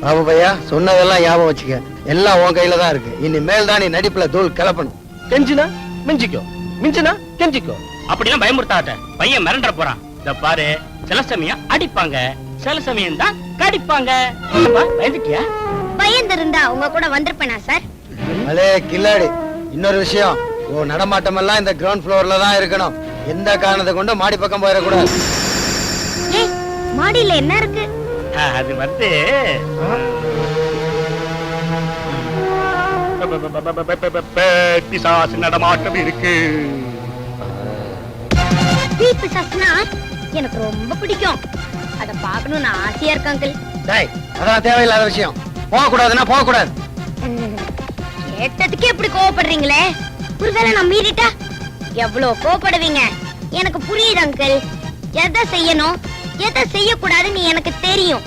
பாபு பையா சொன்னதெல்லாம் ஞாபகம் வச்சுக்க. எல்லாம் உன் கையில தான் இருக்கு. இனிமேல் தான் நீ நடிப்புல தூள் கிளப்பணும். கெஞ்சினா மிஞ்சிக்கோ, மிஞ்சினா கெஞ்சிக்கோ. அப்படிலாம் பயமுறுத்தாத, பையன் மிரண்ட போறான். இத பாரு, சில சமயம் அடிப்பாங்க, சில சமயம் தான் கடிப்பாங்க. பயந்துட்டியா? பயந்திருந்தா உங்க கூட வந்திருப்பேனா சார்? அலே கில்லாடி, இன்னொரு விஷயம், உன் நடமாட்டம் எல்லாம் இந்த கிரவுண்ட் ஃப்ளோர்ல தான் இருக்கணும். எந்த காரணத்தை கொண்டு மாடி பக்கம் போயிடக்கூடாது. ஏய், மாடியில என்ன இருக்கு? அது வந்து பிசாசு நடமாட்டம் இருக்கு. பிசாசுனா எனக்கு ரொம்ப பிடிக்கும். அத பாக்கணும்னு ஆசையா இருக்கு அங்கிள். டேய், அதான் தேவையில்லாத விஷயம். போக கூடாதுன்னா போக கூடாது. கேட்டதுக்கே எப்படி கோவப்படுறீங்களே? ஒருவேளை நான் மீறிட்டா எவ்வளவு கோவப்படுவீங்க எனக்கு புரியுது அங்கிள். எதை செய்யணும் எதை செய்யக்கூடாதுன்னு எனக்கு தெரியும்.